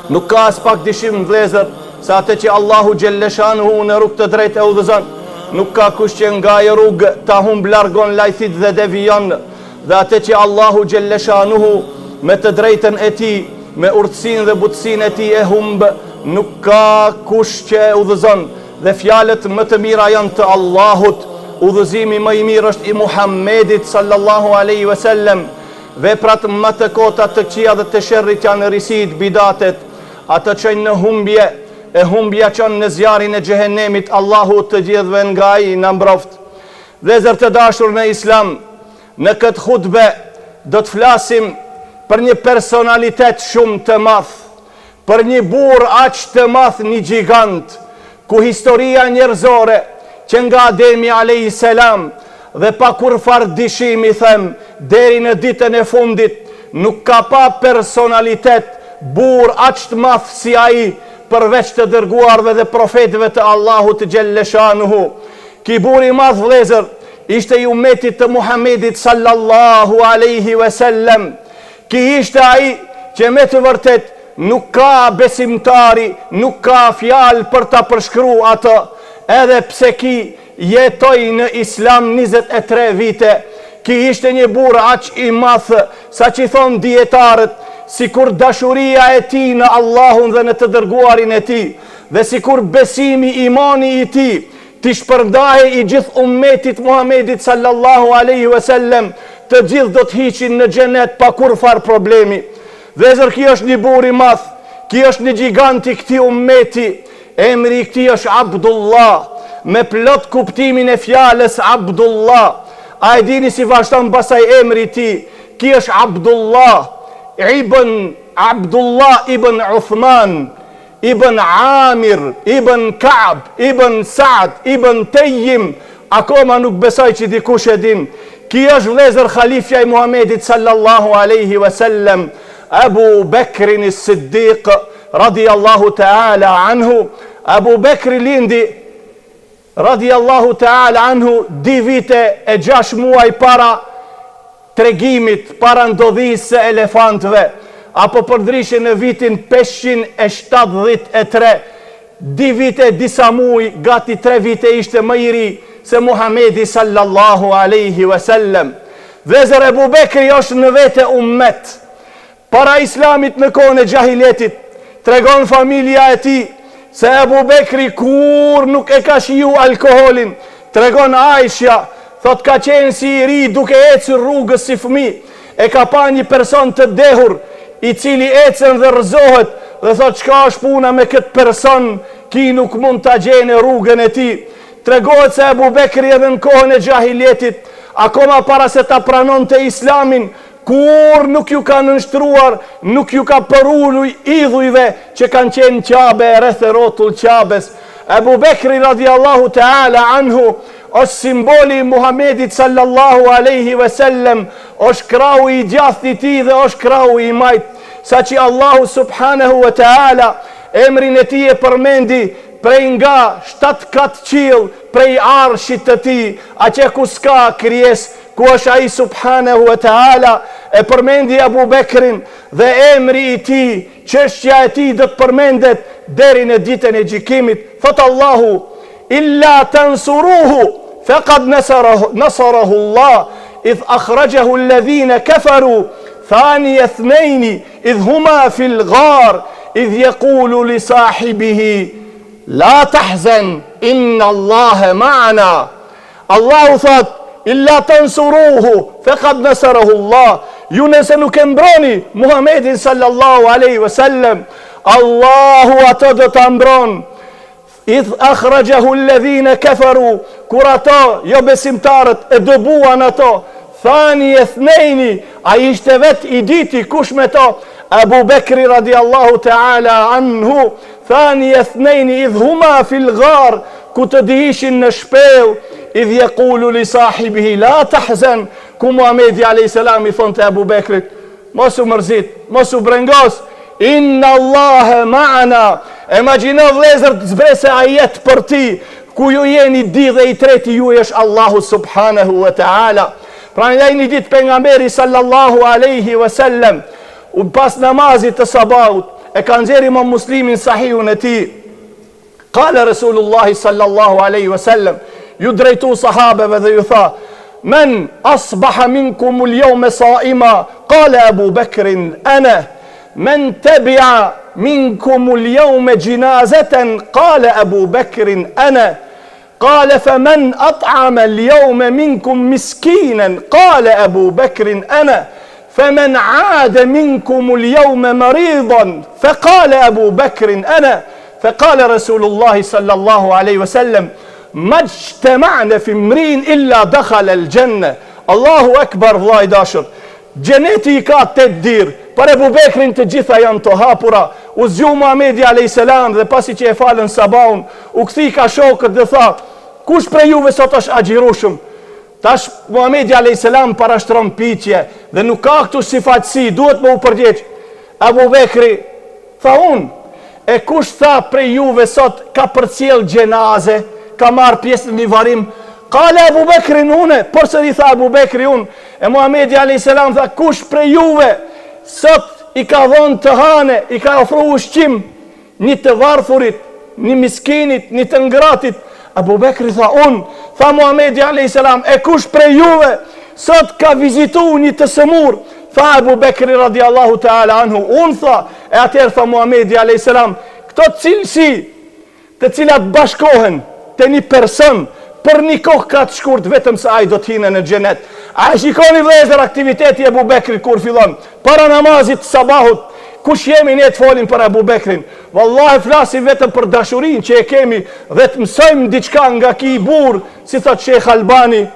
Nuk ka as pak dyshim vëllezër se atë që Allahu xhelleshanuhu në rrugë të drejtë e udhëzon, nuk ka kush që nga e rrugë ta humb largon lajthit dhe devijon, dhe atë që Allahu xhelleshanuhu me të drejtën e tij, me urtësinë dhe butësinë e tij e humb, nuk ka kush që e udhëzon. Dhe fjalët më të mira janë të Allahut, udhëzimi më i mirë është i Muhammedit sallallahu alaihi wasallam. Veprat më të kota të këqija dhe të sherrit janë risit, bidatet, ato çojnë në humbje, e humbja çon në zjarrin e xhehenemit. Allahu të gjithëve nga ai na mbroft. Vëllezër të dashur në Islam, në këtë hutbe do të flasim për një personalitet shumë të madh, për një burr aq të madh, një gjigant, ku historia njerëzore që nga Ademi alayhis salam dhe pa kur far dyshimi them deri në ditën e fundit nuk ka pa personalitet burr aq të madh si ai, përveç të dërguarve dhe profetëve të Allahut xhelleshanuhu. Ky burr i madh vëllezër ishte i ummetit të Muhamedit sallallahu alaihi wasallam. Ky ishte ai që me të vërtet nuk ka besimtari, nuk ka fjalë për ta përshkruar atë, edhe pse ky jetoi në Islam 23 vite. Ky ishte një burr aq i madh, sa që thon dietarët, sikur dashuria e tij në Allahun dhe në të dërguarin e tij, dhe sikur besimi, imani i tij ti shpërndahej i gjithë ummetit Muhamedit sallallahu alaihi wasallam, të gjithë do të hiqin në xhenet pa kur far problemi. Vëllezër, ky është një burr i madh, ky është një gjigant i këtij ummeti. Emri i këtij është Abdullah, me plot kuptimin e fjalës Abdullah. A e dini si vazhdon pasaj emri i tij? Ky është Abdullah ibn Abdullah ibn Uthman ibn Amir ibn Ka'b ibn Sa'd ibn Tayyim. Akoma nuk besoj që dikush e din. Ky është vëllezër khalifja i Muhamedit sallallahu alaihi wasallam, Abu Bekrin as-Siddiq radiallahu ta'ala anhu. Abu Bekri lindi radiallahu ta'ala anhu 2 vite e 6 muaj para tregimit, para ndodhisë së elefantëve, apo përdrishje në vitin 573. 2 vite disa muaj, gati 3 vite ishte më i ri se Muhamedi sallallahu alaihi wasallam. Vëllezër, Abu Bekri është në vete ummet. Para Islamit në kohën e xahiljetit, tregon familja e tij se Abu Bekri kur nuk e ka shiju alkoholin. Tregon Aisha, thot ka qenë si i ri duke ecur rrugës si fëmijë, e ka pa një person të dehur i cili ecën dhe rrëzohet, dhe thot çka është puna me këtë person, ki nuk mund ta gjejë rrugën e tij. Tregohet se Abu Bekri edhe në kohën e xahiljetit, akoma para se ta pranonte Islamin, kur nuk ju ka nënshtruar, nuk ju ka përullu idhujve që kanë qenë qabe rreth rrotull qabes. Abu Bekri radiallahu ta'ala anhu është simboli i Muhamedit sallallahu alaihi wasallam, është krau i djathtë i tij dhe është krau i majt, sa që Allahu subhanahu wa ta'ala emrin e tij e përmendi prej nga 7 kat qiell, prej arshit të tij, aqe ku s'ka krijes, ku është ai subhanahu wa ta'ala. E përmendi Abu Bekrin dhe emri i tij, çështja e tij do të përmendet deri në ditën e gjykimit. Thot Allahu: illa tansuruhu faqad nasarahu Allah idh akhrajahu alladhina kafaru thaniya ithnain idh huma fil ghar idh yaqulu li sahibihi la tahzan inna Allaha ma'ana. Allahu thot: illa tansuruhu faqad nasarahu Allah. Ju nëse nuk e mbroni Muhamedin sallallahu alaihi wasallam, Allahu ato do ta mbron. Idh akhrajahu alladhina kafaru, kur ato jo besimtarët e dëbuan ato, thani ithnaini, ai ishte vet i diti kush me to, Abu Bekri radiallahu ta'ala anhu. Thani ithnaini idh huma fil ghar, ku të dihishin në shpellë, idh yaqulu li sahibihi la tahzan, ku Muhamedi alayhis salam i thonte Abu Bekrit: mos u mërzit, mos u brengos, inna Allaha ma'ana. Imagjino vëllezër të zbrese ajet për ti, ku ju jeni di dhe i treti ju është Allahu subhanahu wa ta'ala. Pra një ditë pejgamberi sallallahu alaihi wasallam, pas namazit të sabahut, e ka nxjerrë Imam Muslimin sahihun e tij. Qala Rasulullahi sallallahu alaihi wasallam, ju drejtu sahabeve dhe ju tha: "Men asbaha minkum al-yawma sa'ima?" Qala Abu Bakr: "Ana." "Men tabi'a minkum al-yawma jinazatan?" Qala Abu Bakr: "Ana." قال فمن أطعم اليوم منكم مسكينا؟ قال أبو بكر: أنا. فمن عاد منكم اليوم مريضا؟ فقال أبو بكر: أنا. فقال رسول الله صلى الله عليه وسلم: ما اجتمعنا في امرئ إلا دخل الجنة. الله أكبر. الله داشر جنتي ka 8 dirë. Për Ebu Bekrin të gjitha janë të hapura. U zgju Muhamedi alayhis salam dhe pasi që e falën sabahun, u kthi ka shokët dhe tha: "Kush prej juve sot është agjirueshëm?" Tash Muhamedi alayhis salam parashtron piqje dhe nuk ka këtu sifatësi, duhet me u përgjigj. Abu Bekri tha: "Unë." "E kush tha prej juve sot ka përcjell gjenaze, ka marr pjesë në varim?" Qala Abu Bekrin: "Unë." Përsëri tha Abu Bekri: "Unë." E Muhamedi alayhis salam tha: "Kush prej juve sot i ka dhënë të hane, i ka ofruar ushqim një të varfërit, një miskinit, një të ngratit?" Abu Bekri tha: "Unë." Tha Muhamedi alayhis salam: "E kush prej juve sot ka vizituar një të sëmur?" Tha Abu Bekri radiallahu ta'ala anhu: "Unë." Tha. E atëherë tha Muhamedi alayhis salam: "Këto cilësi të cilat bashkohen te një person për një kohë ka të shkurt, vetëm se ai do të hinë në xhenet." A shikoni vëllezër aktiviteti e Abu Bekrit kur fillon? Para namazit sabahut, kush jemi ne të folim për Abu Bekrin? Wallahi flasim vetëm për dashurinë që e kemi dhe të mësojmë diçka nga ky burr, si thot Sheikh Albani: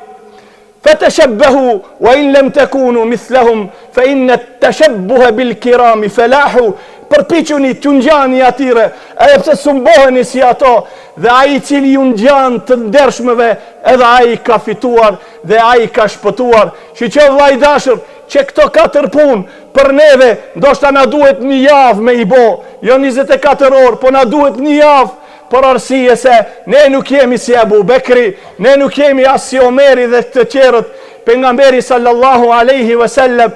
"Fatashabbahu wa in lam takunu mithlahum fa inna at-tashabbuha bil kirami falahu." Përpiquni të ngjani atyre, edhe pse sumboheni si ato, dhe ai i cili ju ngjan të ndershmeve, edhe ai ka fituar dhe ai ka shpëtuar. Shiqë vllai dashur, që këto 4 punë për neve ndoshta na duhet një javë me i bo, jo 24 orë, po na duhet një javë, për arsye se ne nuk jemi si Abu Bekri, ne nuk jemi as si Omeri dhe të tjerët. Pejgamberi sallallahu alaihi wasallam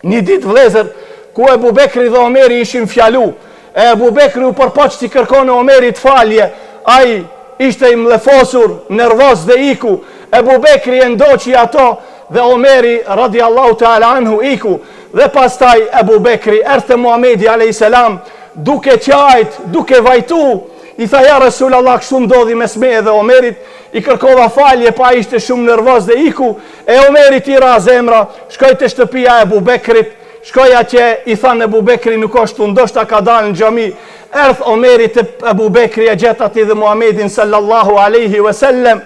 një ditë vëllezër, ku Abu Bekri dhe Omeri ishin fjalu, e Abu Bekri u përpoq t'i kërkon e Omerit falje, ai ishte i mlefosur, nervoz dhe iku. Abu Bekri e ndoqi ato dhe Omeri radiallahu ta'ala anhu iku. Dhe pastaj Abu Bekri erdhte Muhamedi alayhis salam duke qajt, duke vajtu, i tha: "Ja Rasulallah, kështu ndodhi mes meje dhe Omerit." I kërkova falje, pa ishte shumë nervoz dhe iku. E Omeri tira zemra, shkoj te shtëpia e Abu Bekrit. Shkoj atje, i thanë Abu Bekri nuk është, ndoshta ka dalë në xhami. Erdh Omeri te Abu Bekri, e gjet atij dhe Muhamedin sallallahu alaihi wasallam.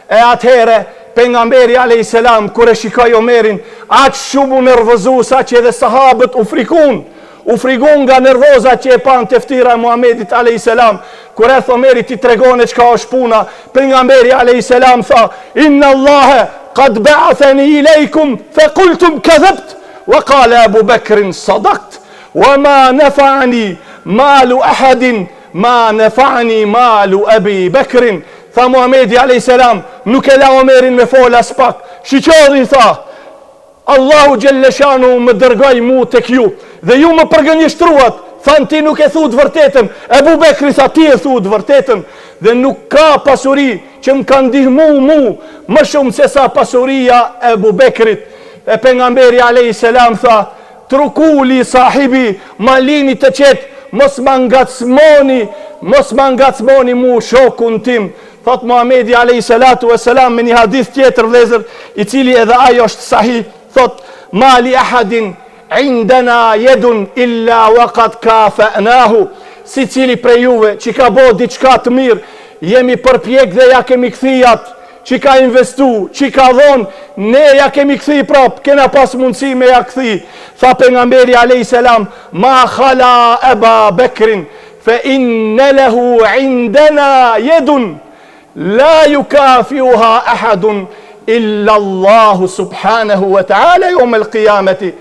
E atëherë pejgamberi alayhis salam kur e shikoi Omerin, aq shumë u nervozu sa që edhe sahabët u frikun nga nervoza që e pan teftira e Muhamedit alayhis salam. Kur erdh Omeri ti tregone çka është puna, pejgamberi alayhis salam tha: "Inna Allaha qad ba'athani ilaykum fa qultum kadhabt." وقال أبو بكر: صدقت وما نفعني مال أحد ما نفعني مال أبي بكر. Tha Muhamedi alayhis salam, nuk e la Omerin me fol as pak. Shiqori tha: "Allahu xhelleshanu më dërgoi mu tek ju dhe ju më përgënjeshtruat. Than ti nuk e thu të vërtetën." Abu Bekri tha: "Ti e thu të vërtetën dhe nuk ka pasuri që më ka ndihmu mu më shumë se sa pasuria e Abu Bekrit." E pejgamberi alayhis salam tha: "Trukuli sahibi, malini të qetë, mos ma ngacmoni mu shokun tim." Thot Muhamedi alayhis salatu wassalam me një hadith tjetër vëllezër, i cili edhe ai është sahih, thot: "Mali ahadin indana yadun illa waqad kafa'nahu." Si cili prej juve që ka bo diçka të mirë, jemi përpjek dhe ja kemi kthijat, që ka investu, që ka dhonë, ne ja kemi këthi prap, kena pas mundësi me ja këthi. Tha pejgamberi alayhis salam: "Ma khala Aba Bekrin, fe inne lehu indena jedun, la yukafiuha ahadun, illa Allahu subhanahu wa ta'ala yawm al-qiyamati.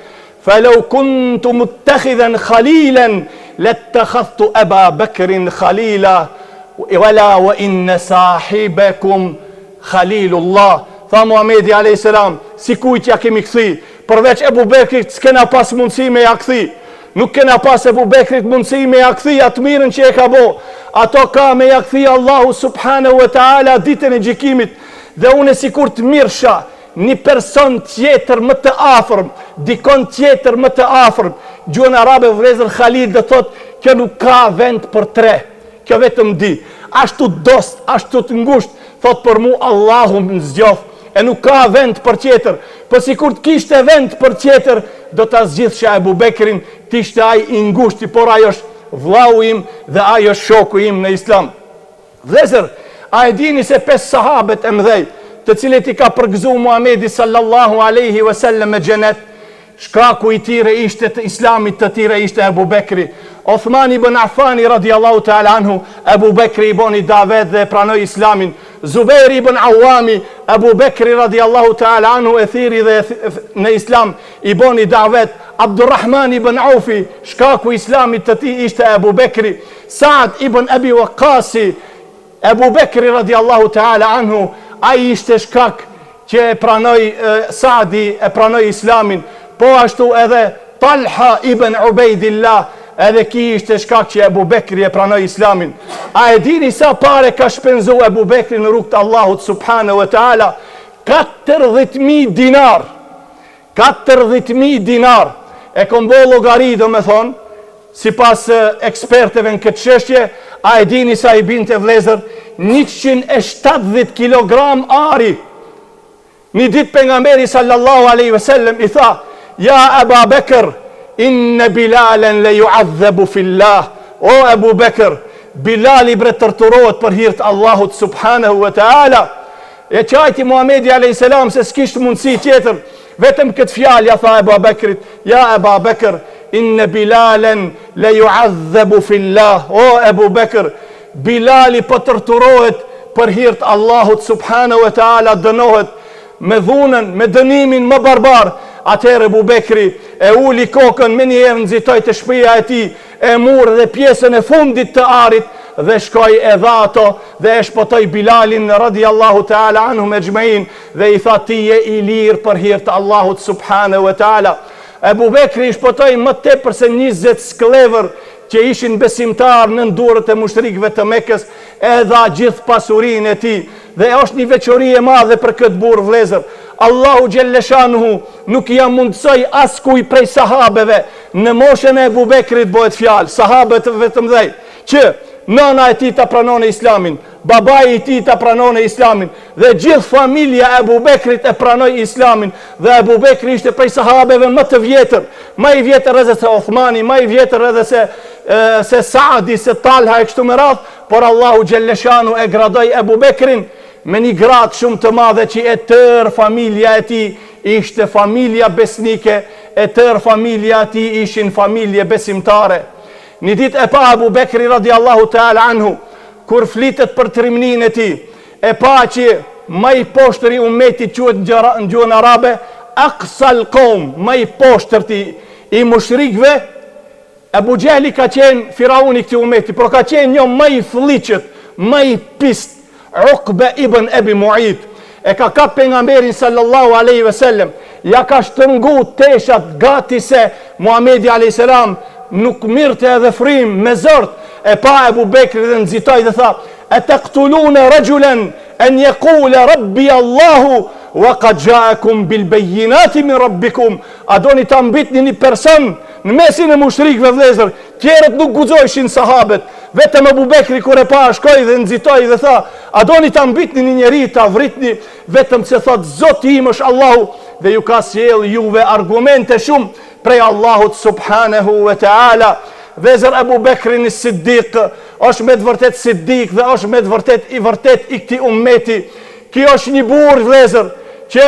Falau kuntu muttakhidhan khalilan, lattakhadhtu Aba Bekrin khalila, wala wa inna sahibakum Khalilullah." Tha Muhamedi alayhis salam, si kujt ja kemi kthi, përveç Abu Bekrit s'kena pas mundësi me ja kthi. Nuk kena pas Ebu Bekrit mundësi me jakthi atë mirën që e ka bo. Ato ka me jakthi Allahu subhanahu wa ta'ala ditën e gjikimit. Dhe une si kur të mirsha një person tjetër më të afërm, dikon tjetër më të afërm. Gjuhën arabe vëllezër Khalil dhe thot, kjo nuk ka vend për tre. Kjo vetëm di. Ashtu dost, ashtu të ngusht, thot për mu Allahu më zgjof. E nuk ka vend për tjetër. Po si kur të kishte vend për tjetër, do të zgjidhsha Ebu Bekrin, t'ishte aj i ngushti, por ajo është vllau im dhe ajo është shoku im në Islam. Vëllezër, a e dini se 5 sahabet e mëdhej, të cilët i ka përgëzu Muhamedi sallallahu alaihi wasallam me xhenet, shkaku i tyre ishte të Islamit të tyre ishte Ebu Bekri. Othman ibn Affani radiallahu ta'ala anhu, Ebu Bekri i boni davet dhe pranoi Islamin. Zubair ibn Awami, Ebu Bekri radiallahu ta'ala anhu e thiri dhe në Islam i boni davet. Abdurrahman ibn Aufi, shkaku Islamit të tij ishte Ebu Bekri. Saad ibn Abi Waqqasi, Ebu Bekri radiallahu ta'ala anhu, ai ishte shkak që e pranoi Saadi e pranoi Islamin. Po ashtu edhe Talha ibn Ubaidillah, edhe ki ishte shkak që Ebu Bekri e pranoi Islamin. A e dini sa pare ka shpenzu Ebu Bekri në rrugt Allahut subhanahu wa ta'ala? 40.000 dinar. 40.000 dinar. E kom bo logari do me thonë, si pas eksperteve në këtë çështje, a e dini sa i binte vlezër? 170 kilogram ari. Një ditë pejgamberi sallallahu alaihi wasallam i tha, ja Aba Bekër, inne Bilalen le ju'adhebu fillah. O Ebu Bekër, Bilali bre tërturohet për hir të Allahut subhanahu wa ta'ala. E qajti Muhamedi alayhi salam se s'kishtë mundësi tjetër, vetëm këtë fjalë ja tha Ebu Bekrit, ja Aba Bekër, inne Bilalen le ju'adhebu fillah. O Ebu Bekër, Bilali po tërturohet për hir të Allahut subhanahu wa ta'ala, dënohet me dhunën, me dënimin më barbar. Atëherë Ebu Bekri e uli kokën, me njëherë nxitoi të shtëpia e tij, e murë dhe pjesën e fundit të arit dhe shkoi e dha ato dhe e shpotoi Bilalin radiallahu ta'ala anhu me gjmein dhe i tha ti je i lirë për hir të Allahut subhanahu wa ta'ala. Ebu Bekri i shpotoi më tepër se 20 sklever që ishin besimtar në durët e mushrikëve të Mekës, e dha gjithë pasurinë e tij. Dhe është një veçori e madhe për këtë burr vëllezër. Allahu xhelleshanuhu nuk ja mundsoi askuj prej sahabeve në moshën e Ebu Bekrit bëhet fjalë, sahabët vetëm dhej, që nana e tij ta pranon Islamin, babai i tij ta pranon Islamin dhe gjithë familja e Ebu Bekrit e pranoi Islamin dhe Ebu Bekri ishte prej sahabeve më të vjetër, më i vjetër edhe se Uthmani, më i vjetër edhe se Saadi, se Talha e kështu me radhë, por Allahu xhelleshanu e gradoi Ebu Bekrin me një gradë shumë të madhe që e tërë familja e tij ishte familja besnike, e tërë familja e tij ishin familje besimtare. Një ditë e pa Ebu Bekri radiallahu ta'ala anhu, kur flitet për trimnin e tij, e pa që më i poshtër i ummetit quhet në gjuhën arabe Aqsal Qom, më i poshtër i mushrikëve. Ebu Gjehli ka qenë firauni këtij ummeti, por ka qenë një më i fliqët, më i pist, Uqbe ibn Abi Mu'id. E ka kap pejgamberin sallallahu alaihi wasallam, ja ka shtëngu teshat gati se Muhamedi alayhis salam nuk mirte edhe frim me zort. E pa Ebu Bekri dhe nxitoi dhe tha, ataqtuluna rajulan an yaqula rabbi Allahu wa qad ja'akum bil bayyinati min rabbikum. A doni ta mbitni një person në mesin e mushrikëve vëllezër? Tjerët nuk guxojshin sahabët, vetëm Ebu Bekri kur e pa shkoi dhe nxitoi dhe tha, a doni ta mbitni një njeri, ta vritni, vetëm se thot Zoti im është Allahu, dhe ju ka sjell juve argumente shumë prej Allahut subhanahu wa ta'ala. Vezër Ebu Bekrin Siddiq është me të vërtet Siddiq dhe është me të vërtet i këtij ummeti. Ky është një burr vëllezër që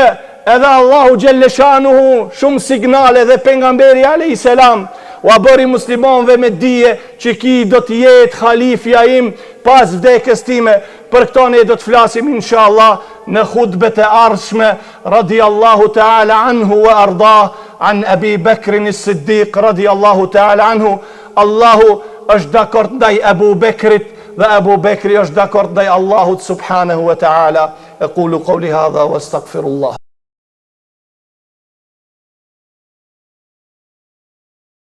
edhe Allahu xhelleshanuhu shumë signale dhe pejgamberi alayhis salam u bëri muslimanëve me dije që ki do të jetë halifja im pas vdekjes time. Për këto ne do të flasim inshallah në hutbet e ardhshme. Radiallahu ta'ala anhu wa arda, an Abi Bekrin Siddiq radiallahu ta'ala anhu. Allahu është dakord ndaj Ebu Bekrit dhe Ebu Bekri është dakord ndaj Allahut subhanahu wa ta'ala. Aqulu qawli hadha wa astaghfirullah.